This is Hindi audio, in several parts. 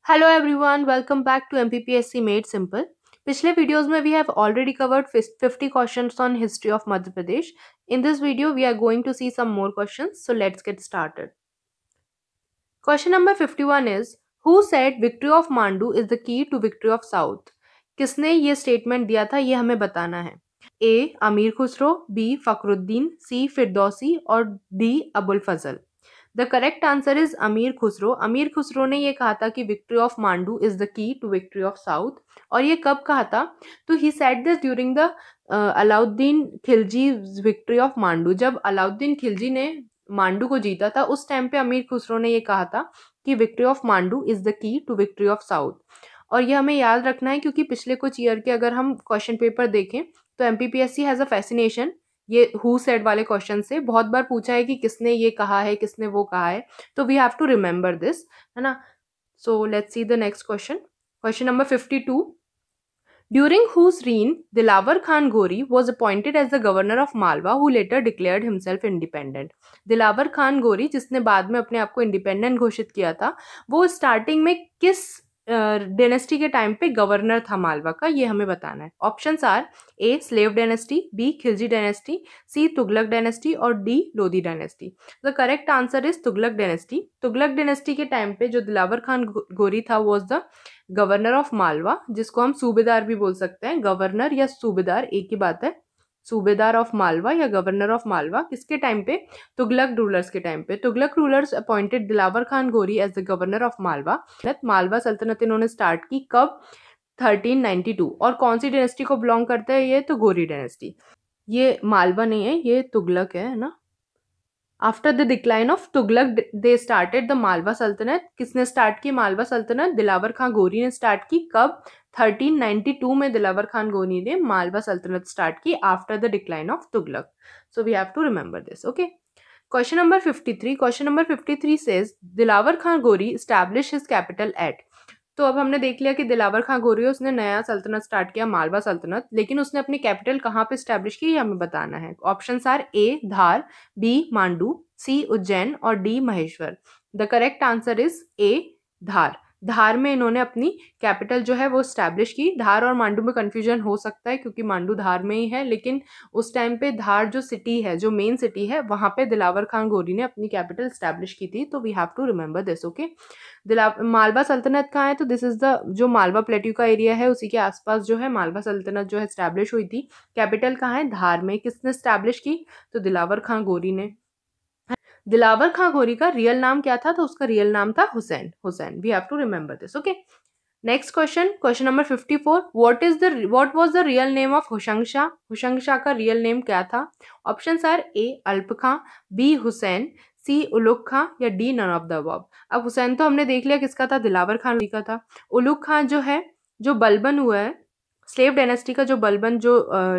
Hello everyone, welcome back to MPPSC Made Simple. पिछले वीडियोस में we have already covered 50 questions on history of Madhya Pradesh. In this video, we are going to see some more questions. So let's get started. Question number 51 is, who said victory of Mandu is the key to victory of South? किसने ये स्टेटमेंट दिया था, ये हमें बताना है. A. अमीर खुसरो, B. फखरुद्दीन, C. फिरदौसी और D. Abul Fazal. The correct answer is Amir Khusro. Amir Khusro ने ये कहा था कि victory of Mandu is the key to victory of south. और ये कब कहा था? तो he said this during the Alauddin Khilji victory of Mandu. जब अलाउद्दीन खिलजी ने मांडू को जीता था, उस टाइम पे अमीर खुसरो ने ये कहा था कि victory of Mandu is the key to victory of south. और ये हमें याद रखना है क्योंकि पिछले कुछ ईयर के अगर हम क्वेश्चन पेपर देखें तो एमपीपीएससी हैज अ फैसिनेशन ये हु सेड वाले क्वेश्चन से. बहुत बार पूछा है कि किसने ये कहा है, किसने वो कहा है, तो we have to remember this, है ना. So let's see the next question. Question number 52. During whose reign Dilawar Khan Ghori was appointed as the governor of Malwa who later declared himself independent. Dilawar Khan गोरी जिसने बाद में अपने आप को इंडिपेंडेंट घोषित किया था, वो स्टार्टिंग में किस डेनेस्टी के टाइम पे गवर्नर था मालवा का, ये हमें बताना है. Options are A slave dynasty, B Khilji dynasty, C Tughlaq dynasty और D Lodhi dynasty. The correct answer is Tughlaq dynasty. Tughlaq dynasty के टाइम पे जो दिलावर खान गोरी था was the governor of Malwa, जिसको हम सूबेदार भी बोल सकते हैं. गवर्नर या सूबेदार एक ही बात है. सूबेदार ऑफ मालवा या गवर्नर ऑफ मालवा किसके टाइम पे? तुगलक रूलर्स के टाइम पे. Tughlaq rulers appointed Dilawar Khan Ghori as the governor of Malwa. Malwa सल्तनत इन्होंने स्टार्ट की कब? 1392. और कौन सी डायनेस्टी को बिलोंग करता है ये? तो गोरी डायनेस्टी. ये मालवा नहीं है, ये तुगलक है ना. After the decline of Tughlaq they started the Malwa सल्तनत. किसने स्टार्ट की मालवा सल्तनत? दिलावर खान गोरी ने स्टार्ट की. कब? 1392 में दिलावर खान गोरी ने मालवा सल्तनत स्टार्ट की after the decline of Tughlaq. So we have to remember this. Okay. Question number 53. Question number 53 says Dilawar Khan Ghori establish his capital eight. तो अब हमने देख लिया कि दिलावर खान गोरी उसने नया सल्तनत स्टार्ट किया, मालवा सल्तनत, लेकिन उसने अपनी कैपिटल कहाँ पे स्टैब्लिश की, ये हमें बताना है. Options are A Dhar, B Mandu, C Ujjain और D Maheshwar. The correct answer is A Dhar. Dhar में इन्होंने अपनी कैपिटल जो है वो स्टैब्लिश की. धार और मांडू में कंफ्यूजन हो सकता है क्योंकि मांडू धार में ही है, लेकिन उस टाइम पे धार जो सिटी है, जो मेन सिटी है, वहां पे दिलावर खान गोरी ने अपनी कैपिटल स्टैब्लिश की थी. तो we have to remember this. Okay. Malwa सल्तनत कहाँ है? तो दिस इज द जो मालवा प्लेट्यू का एरिया है उसी के आसपास जो है मालवा सल्तनत जो है स्टैब्लिश हुई थी. कैपिटल कहाँ है? धार में. किसने स्टैब्लिश की? तो दिलावर खान गोरी ने. दिलावर खान गोरी का रियल नाम क्या था? तो उसका रियल नाम था Hussain. Hussain. We have to remember this. Okay. Next question. Question number 54. What was the real name of Hoshang Shah? Hoshang Shah का रियल नेम क्या था? ऑप्शंस आर ए अल्प खां, बी हुसैन, सी उलुग खां या D none of the above. अब हुसैन तो हमने देख लिया किसका था, दिलावर खान का था. उलुग खां जो है, जो बलबन हुआ है स्लेव डायनेस्टी का, जो बलबन जो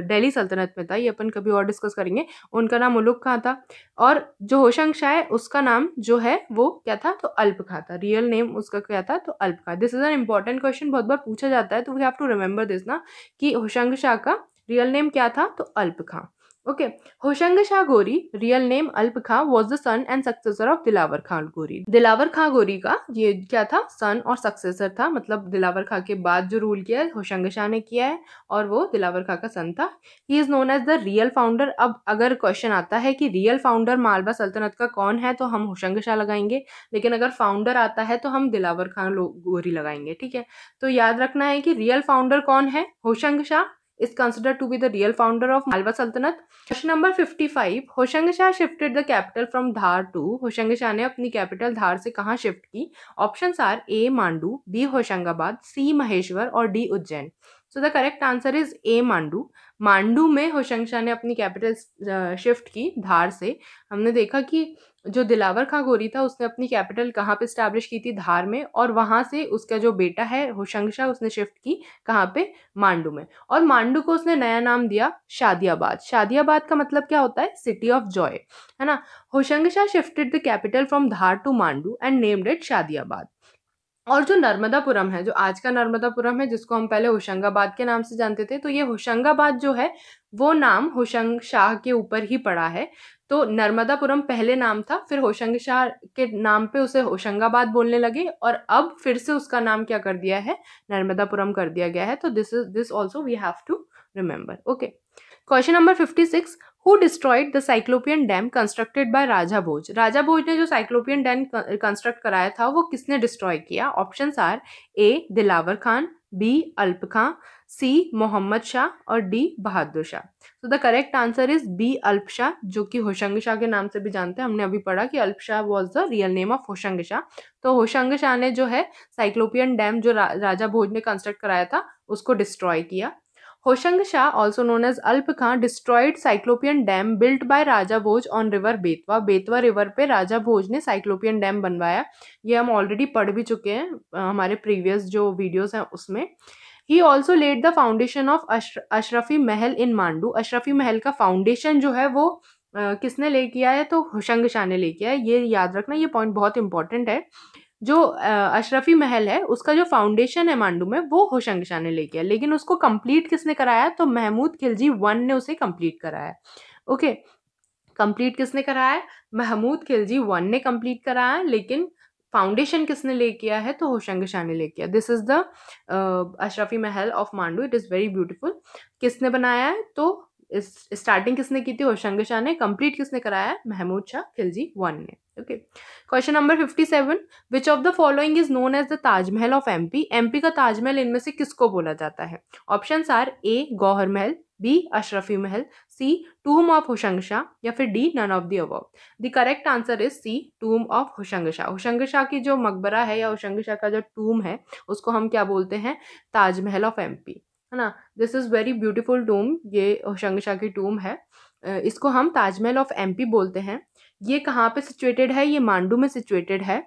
दिल्ली सल्तनत में था, ये अपन कभी और डिस्कस करेंगे, उनका नाम उलुग खां था. और जो होशंग शाह है उसका नाम जो है वो क्या था? तो अल्प खां था. रियल नेम उसका क्या था? तो Alp Khan. This is an important question, बहुत बार पूछा जाता है, तो we have to remember this ना कि होशंग शाह का रियल नेम क्या था? तो अल्प खां. ओके. होशंग शाह गोरी real name Alp Khan was the son and successor of Dilawar Khan Ghori. Dilawar Khan गोरी का ये क्या था? सन और सक्सेसर था. मतलब दिलावर खां के बाद जो रूल किया है होशंग शाह ने किया है और वो दिलावर खां का सन था. He is known as the real founder. अब अगर क्वेश्चन आता है कि रियल फाउंडर मालवा सल्तनत का कौन है, तो हम होशंग शाह लगाएंगे, लेकिन अगर फाउंडर आता है तो हम दिलावर खान गोरी लगाएंगे. ठीक है. तो याद रखना है कि रियल फाउंडर कौन है? Hoshang Shah is considered to be the real founder of Malwa Sultanate. Question number 55. Hoshang Shah shifted the capital from Dhar to. Hoshang Shah ने अपनी कैपिटल धार से कहाँ शिफ्ट की? Options are A Mandu, B Hoshangabad, C Maheshwar और D Ujjain. So the correct answer is A Mandu. Mandu में होशंग शाह ने अपनी कैपिटल शिफ्ट की धार से. हमने देखा कि जो दिलावर खां गोरी था उसने अपनी कैपिटल कहाँ पे स्टैब्लिश की थी? धार में. और वहां से उसका जो बेटा है होशंग शाह उसने शिफ्ट की कहाँ पे? मांडू में. और मांडू को उसने नया नाम दिया शादियाबाद. शादियाबाद का मतलब क्या होता है? सिटी ऑफ जॉय, है ना. Hoshang Shah shifted the capital from Dhar to Mandu and named it Shadiabad. और जो नर्मदापुरम है, जो आज का नर्मदापुरम है, जिसको हम पहले होशंगाबाद के नाम से जानते थे, तो ये होशंगाबाद जो है वो नाम होशंग शाह के ऊपर ही पड़ा है। तो नर्मदापुरम पहले नाम था, फिर होशंग शाह के नाम पे उसे होशंगाबाद बोलने लगे और अब फिर से उसका नाम क्या कर दिया है, नर्मदापुरम कर दिया गया है। तो this also we have to remember. Okay, question number 56, who destroyed the cyclopean dam constructed by Raja Bhoj. Raja Bhoj ने जो साइक्लोपियन डैम कंस्ट्रक्ट कराया था वो किसने डिस्ट्रॉय किया? Options are A Dilawar Khan, B Alp Khan, सी मोहम्मद शाह और डी बहादुर शाह। तो the correct answer is B Alp Shah, जो कि होशंग शाह के नाम से भी जानते हैं। हमने अभी पढ़ा कि अल्प Shah was the real name of Hoshang Shah. तो होशंग शाह ने जो है साइक्लोपियन डैम जो राजा भोज ने कंस्ट्रक्ट कराया था उसको डिस्ट्रॉय किया। Hoshang Shah, also known as अल्प खां, destroyed cyclopean dam built by Raja Bhoj on river Betwa. Betwa river पे राजा भोज ने साइक्लोपियन डैम बनवाया। ये हम ऑलरेडी पढ़ भी चुके हैं हमारे प्रीवियस जो वीडियोस हैं उसमें। He also laid the foundation of Ashrafi Mahal in Mandu. Ashrafi महल का फाउंडेशन जो है वो किसने ले किया है? तो होशंग शाह ने ले किया है। ये याद रखना, ये पॉइंट बहुत इंपॉर्टेंट है। जो अशरफी महल है उसका जो फाउंडेशन है मांडू में वो होशंग शाह ने ले किया, लेकिन उसको कंप्लीट किसने कराया? तो महमूद खिलजी वन ने उसे कंप्लीट कराया। ओके, कंप्लीट किसने कराया है? महमूद खिलजी वन ने कंप्लीट कराया, लेकिन फाउंडेशन किसने ले किया है? तो होशंग शाह ने ले किया। This is the Ashrafi Mahal of Mandu, it is very beautiful. किसने बनाया है? तो स्टार्टिंग किसने की थी? होशंग शाह ने। कंप्लीट किसने कराया? महमूद शाह खिलजी वन ने। Okay, question number 57, which of the following is known as the Taj Mahal of MP. MP का ताजमहल इनमें से किसको बोला जाता है? Options are A Gauhar Mahal, B Ashrafi Mahal, C tomb of Hoshang Shah या फिर D none of the above. The correct answer is C tomb of Hoshang Shah. Hoshang Shah की जो मकबरा है या होशंग शाह का जो टूम है उसको हम क्या बोलते हैं? ताजमहल ऑफ एमपी, है ना। दिस इज वेरी ब्यूटीफुल टूम, ये होशंग शाह की टूम है। इसको हम ताजमहल ऑफ एमपी बोलते हैं। ये कहाँ पे सिचुएटेड है? ये मांडू में सिचुएटेड है।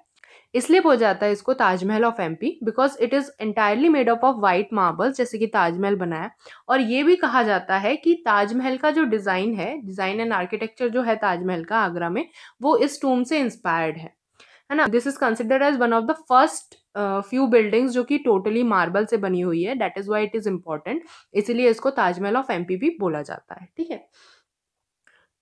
इसलिए बोला जाता है इसको Taj Mahal of MP because it is entirely made up of white marbles, जैसे कि ताजमहल बना है। और ये भी कहा जाता है कि ताजमहल का जो डिजाइन है, डिजाइन एंड आर्किटेक्चर जो है ताजमहल का आगरा में, वो इस टूम से इंस्पायर्ड है ना। This is considered as one of the first few buildings जो कि टोटली मार्बल से बनी हुई है। That is why it is important, इसीलिए इसको ताजमहल ऑफ एमपी भी बोला जाता है। ठीक है,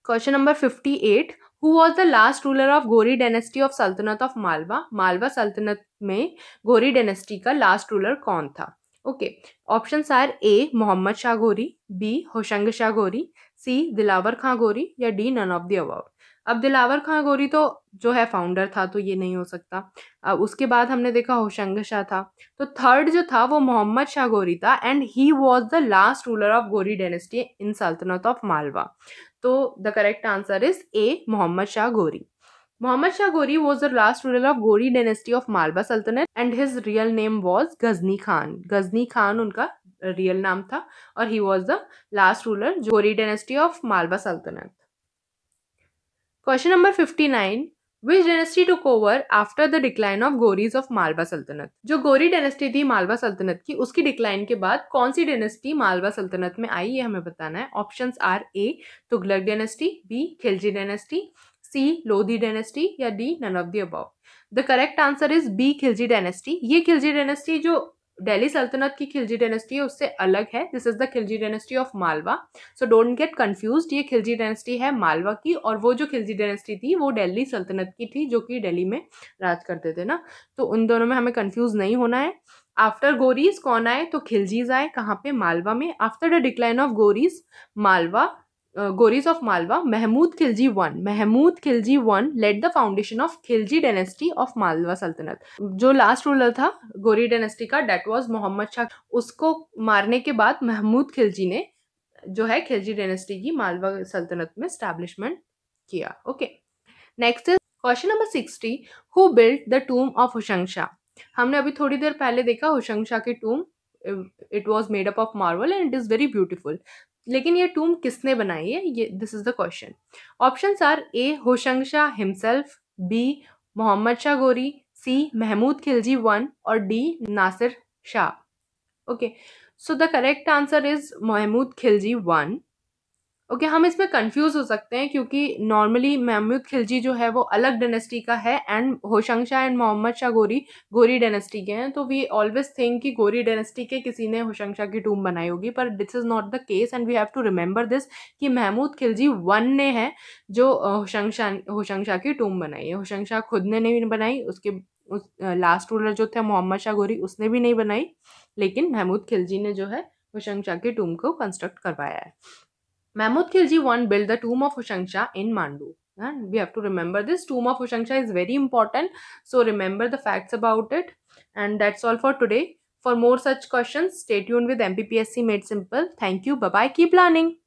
question number 58, who was the last ruler of Ghori dynasty of सल्तनत ऑफ मालवा। मालवा सल्तनत में गोरी डायनेस्टी का लास्ट रूलर कौन था? ओके, ऑप्शंस आर ए मोहम्मद शाह गोरी, बी होशंग शाह गोरी, सी दिलावर खां गोरी या D none of the above. अब दिलावर खां गोरी तो जो है फाउंडर था, तो ये नहीं हो सकता। अब उसके बाद हमने देखा होशंग शाह था, तो थर्ड जो था वो मोहम्मद शाह गोरी था and he was the last ruler of Ghori dynasty in सल्तनत ऑफ मालवा। तो the correct answer is A Mohammad Shah Ghori. Muhammad Shah Gori was the last ruler of Gori dynasty of Malwa Sultanate and his real name was Ghazni Khan. Ghazni Khan उनका रियल नाम था और he was the last ruler Gori dynasty of Malwa Sultanate. Question number 59, which dynasty took over after the decline of Goris of Malwa Sultanate? जो गोरी डायनेस्टी थी मालवा सल्तनत की, उसकी डिक्लाइन के बाद कौन सी डायनेस्टी मालवा सल्तनत में आई, ये हमें बताना है। Options are A Tughlaq dynasty, B Khilji dynasty, C Lodhi dynasty या D none of the above. The correct answer is B Khilji dynasty. ये खिलजी डायनेस्टी जो दिल्ली सल्तनत की खिलजी डायनेस्टी है उससे अलग है। This is the Khilji dynasty of Malwa, so don't get confused. ये खिलजी डायनेस्टी है मालवा की, और वो जो खिलजी डायनेस्टी थी वो दिल्ली सल्तनत की थी, जो कि दिल्ली में राज करते थे ना। तो उन दोनों में हमें कंफ्यूज नहीं होना है। आफ्टर गोरीज कौन आए? तो खिलजीज आए। कहाँ पे? मालवा में। After the decline of Ghoris Malwa, Ghoris of Malwa, Mahmud Khilji one laid the foundation of Khilji dynasty of Malwa सल्तनत। जो लास्ट रूलर था गोरी डायनेस्टी का, डेट वाज मोहम्मद शाह। उसको मारने के बाद महमूद खिलजी ने जो है खिलजी डायनेस्टी की मालवा सल्तनत में स्टैब्लिशमेंट किया। Okay, next is question number 60, who built the tomb of Hoshang Shah. हमने अभी थोड़ी देर पहले देखा होशंग शाह की tomb, it was made up of marble and it is very beautiful. लेकिन ये टूम किसने बनाई है? ये this is the question. Options are A Hoshang Shah himself, B Mohammad Shah Ghori, C Mahmud Khilji one और D Nasir Shah. Okay, so the correct answer is Mahmud Khilji one. Okay हम इसमें कंफ्यूज हो सकते हैं क्योंकि नॉर्मली महमूद खिलजी जो है वो अलग डायनेस्टी का है एंड होशंग शाह एंड मोहम्मद शाह गोरी गोरी डायनेस्टी के हैं, तो वी ऑलवेज थिंक कि गोरी डायनेस्टी के किसी ने होशंग शाह की टूम बनाई होगी, पर this is not the case and we have to remember this कि महमूद खिलजी वन ने है जो होशंग शाह की टूम बनाई है। होशंग शाह खुद ने नहीं बनाई, उसके उस लास्ट रूलर जो थे मोहम्मद शाह गोरी उसने भी नहीं बनाई, लेकिन महमूद खिलजी ने जो है होशंग शाह की टूम को कंस्ट्रक्ट करवाया है। Mahmud Khilji one built the tomb of Hoshang Shah in Mandu. And we have to remember this. Tomb of Hoshang Shah is very important. So remember the facts about it. And that's all for today. For more such questions, stay tuned with MPPSC Made Simple. Thank you. Bye-bye. Keep learning.